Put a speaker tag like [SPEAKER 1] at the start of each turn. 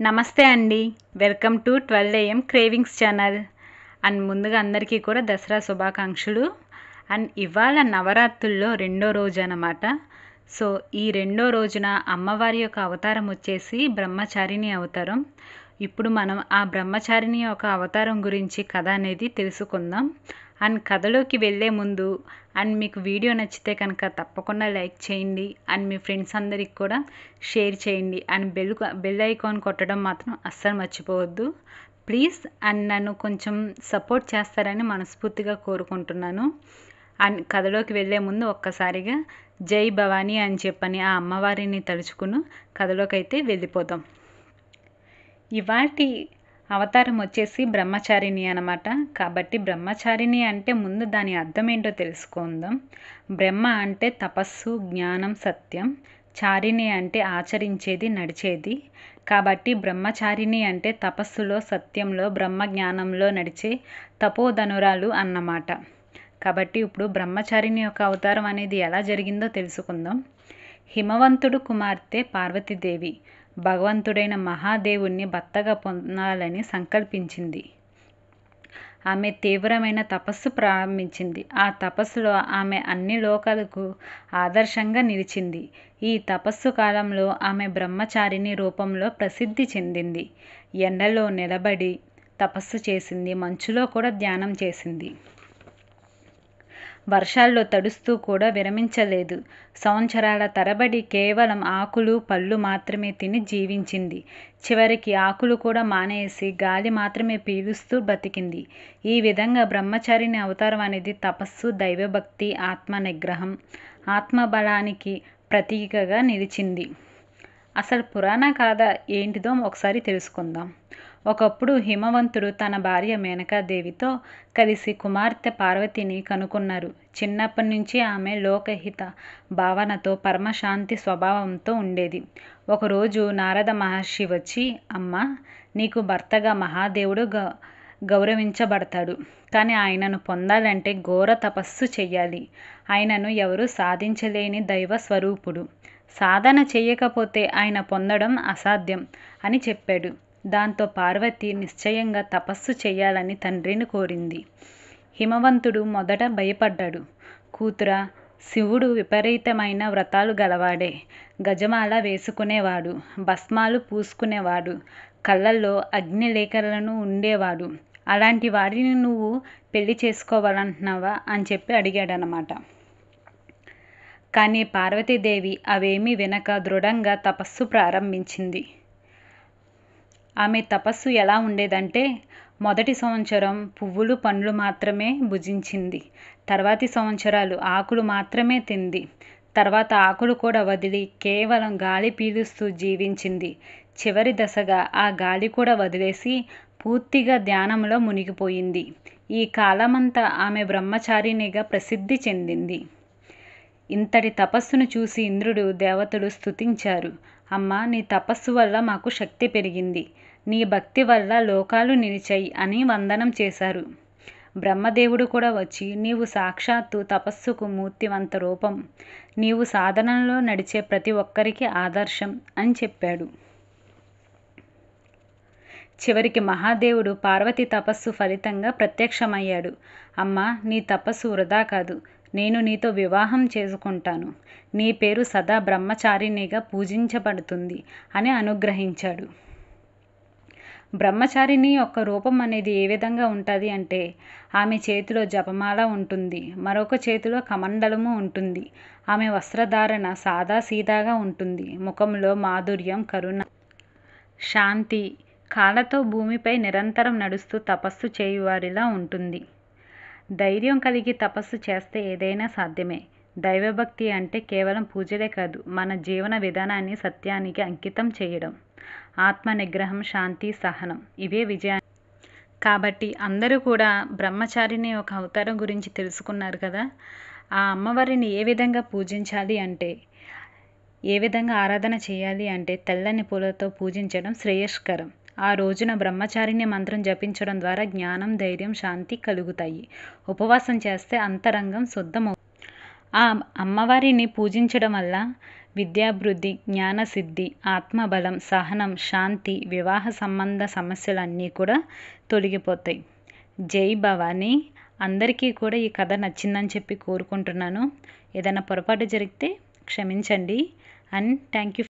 [SPEAKER 1] నమస్తే అండి. Welcome to 12 AM cravings channel. And ముందుగా అందరికీ కూడా దసరా శుభాకాంక్షలు. అండ్ ఇవాళ నవరాత్రుల్లో రెండో రోజు అన్నమాట. సో ఈ రెండో రోజున అమ్మవారి యొక్క అవతారం వచ్చేసి బ్రహ్మచారిణి అవతారం. ఇప్పుడు మనం ఆ బ్రహ్మచారిణి యొక్క అవతారం గురించి కథ అనేది తెలుసుకుందాం. అండ్ కథలోకి వెళ్ళే ముందు అండ్ మీకు వీడియో నచ్చితే కనుక తప్పకుండా లైక్ చేయండి. అండ్ మీ ఫ్రెండ్స్ అందరికి కూడా షేర్ చేయండి. అండ్ బెల్ ఐకాన్ కొట్టడం మాత్రం అస్సలు మర్చిపోవద్దు ప్లీజ్. అండ్ నన్ను కొంచెం సపోర్ట్ చేస్తారని మనస్ఫూర్తిగా కోరుకుంటున్నాను. అండ్ కథలోకి వెళ్ళే ముందు ఒక్కసారిగా జై భవానీ అని చెప్పని ఆ అమ్మవారిని తలుచుకుని కథలోకి అయితే వెళ్ళిపోదాం. ఇవాటి అవతారం వచ్చేసి బ్రహ్మచారిణి అన్నమాట. కాబట్టి బ్రహ్మచారిణి అంటే ముందు దాని అర్థం ఏంటో తెలుసుకుందాం. బ్రహ్మ అంటే తపస్సు, జ్ఞానం, సత్యం. చారిణి అంటే ఆచరించేది, నడిచేది. కాబట్టి బ్రహ్మచారిణి అంటే తపస్సులో, సత్యంలో, బ్రహ్మ జ్ఞానంలో నడిచే తపోధనురాలు అన్నమాట. కాబట్టి ఇప్పుడు బ్రహ్మచారిణి యొక్క అవతారం అనేది ఎలా జరిగిందో తెలుసుకుందాం. హిమవంతుడు కుమార్తె పార్వతీదేవి భగవంతుడైన మహాదేవుణ్ణి భర్తగా పొందాలని సంకల్పించింది. ఆమె తీవ్రమైన తపస్సు ప్రారంభించింది. ఆ తపస్సులో ఆమె అన్ని లోకాలకు ఆదర్శంగా నిలిచింది. ఈ తపస్సు కాలంలో ఆమె బ్రహ్మచారిణి రూపంలో ప్రసిద్ధి చెందింది. ఎండలో నిలబడి తపస్సు చేసింది, మంచులో కూడా ధ్యానం చేసింది. వర్షాల్లో తడుస్తూ కూడా విరమించలేదు. సంవత్సరాల తరబడి కేవలం ఆకులు, పళ్ళు మాత్రమే తిని జీవించింది. చివరికి ఆకులు కూడా మానేసి గాలి మాత్రమే పీలుస్తూ బతికింది. ఈ విధంగా బ్రహ్మచారిణి అవతారం అనేది తపస్సు, దైవభక్తి, ఆత్మ నిగ్రహం, ఆత్మబలానికి ప్రతీకగా నిలిచింది. అసలు పురాణ గాథ ఏంటిదో ఒకసారి తెలుసుకుందాం. ఒకప్పుడు హిమవంతుడు తన భార్య మేనకాదేవితో కలిసి కుమార్తె పార్వతిని కనుక్కున్నారు. చిన్నప్పటి నుంచి ఆమె లోకహిత భావనతో, పరమశాంతి స్వభావంతో ఉండేది. ఒకరోజు నారద మహర్షి వచ్చి, అమ్మ, నీకు భర్తగా మహాదేవుడు గౌరవించబడతాడు. కానీ ఆయనను పొందాలంటే ఘోర తపస్సు చెయ్యాలి. ఆయనను ఎవరు సాధించలేని దైవ స్వరూపుడు. సాధన చేయకపోతే ఆయన పొందడం అసాధ్యం అని చెప్పాడు. దాంతో పార్వతి నిశ్చయంగా తపస్సు చేయాలని తండ్రిని కోరింది. హిమవంతుడు మొదట భయపడ్డాడు. కూతురా, శివుడు విపరీతమైన వ్రతాలు గలవాడే. గజమాల వేసుకునేవాడు, భస్మాలు పూసుకునేవాడు, కళ్ళల్లో అగ్నిలేఖలను ఉండేవాడు. అలాంటి వాడిని నువ్వు పెళ్లి చేసుకోవాలంటున్నావా అని చెప్పి అడిగాడనమాట. కానీ పార్వతీదేవి అవేమీ వినక దృఢంగా తపస్సు ప్రారంభించింది. ఆమె తపస్సు ఎలా ఉండేదంటే, మొదటి సంవత్సరం పువ్వులు, పండ్లు మాత్రమే భుజించింది. తర్వాతి సంవత్సరాలు ఆకులు మాత్రమే తింది. తర్వాత ఆకులు కూడా వదిలి కేవలం గాలి పీలుస్తూ జీవించింది. చివరి దశగా ఆ గాలి కూడా వదిలేసి పూర్తిగా ధ్యానంలో మునిగిపోయింది. ఈ కాలమంతా ఆమె బ్రహ్మచారిణిగా ప్రసిద్ధి చెందింది. ఇంతటి తపస్సును చూసి ఇంద్రుడు, దేవతలు స్తుతించారు. అమ్మ, నీ తపస్సు వల్ల మాకు శక్తి పెరిగింది. నీ భక్తి వల్ల లోకాలు నిలిచాయి అని వందనం చేశారు. బ్రహ్మదేవుడు కూడా వచ్చి, నీవు సాక్షాత్తు తపస్సుకు మూర్తివంత రూపం. నీవు సాధనలో నడిచే ప్రతి ఒక్కరికి ఆదర్శం అని చెప్పాడు. చివరికి మహాదేవుడు పార్వతి తపస్సు ఫలితంగా ప్రత్యక్షమయ్యాడు. అమ్మ, నీ తపస్సు వృధా కాదు. నేను నీతో వివాహం చేసుకుంటాను. నీ పేరు సదా బ్రహ్మచారిణిగా పూజించబడుతుంది అని అనుగ్రహించాడు. బ్రహ్మచారిణి యొక్క రూపం అనేది ఏ విధంగా ఉంటుంది అంటే, ఆమె చేతిలో జపమాల ఉంటుంది, మరొక చేతిలో కమండలము ఉంటుంది. ఆమె వస్త్రధారణ సాదాసీదాగా ఉంటుంది. ముఖంలో మాధుర్యం, కరుణ, శాంతి, కాళ్ళతో భూమిపై నిరంతరం నడుస్తూ తపస్సు చేయువారిలా ఉంటుంది. ధైర్యం కలిగి తపస్సు చేస్తే ఏదైనా సాధ్యమే. దైవభక్తి అంటే కేవలం పూజలే కాదు, మన జీవన విధానాన్ని సత్యానికి అంకితం చేయడం. ఆత్మ నిగ్రహం, శాంతి, సహనం, ఇవే విజయాన్ని. కాబట్టి అందరూ కూడా బ్రహ్మచారిణి ఒక అవతారం గురించి తెలుసుకున్నారు కదా. ఆ అమ్మవారిని ఏ విధంగా పూజించాలి అంటే, ఏ విధంగా ఆరాధన చేయాలి అంటే, తెల్లని పూలతో పూజించడం శ్రేయస్కరం. ఆ రోజున బ్రహ్మచారిణి మంత్రం జపించడం ద్వారా జ్ఞానం, ధైర్యం, శాంతి కలుగుతాయి. ఉపవాసం చేస్తే అంతరంగం శుద్ధమవుతుంది. ఆ అమ్మవారిని పూజించడం వల్ల విద్యాభివృద్ధి, జ్ఞానసిద్ధి, ఆత్మబలం, సహనం, శాంతి, వివాహ సంబంధ సమస్యలన్నీ కూడా తొలగిపోతాయి. జై భవానీ. అందరికీ కూడా ఈ కథ నచ్చిందని చెప్పి కోరుకుంటున్నాను. ఏదైనా పొరపాటు జరిగితే క్షమించండి. And thank you.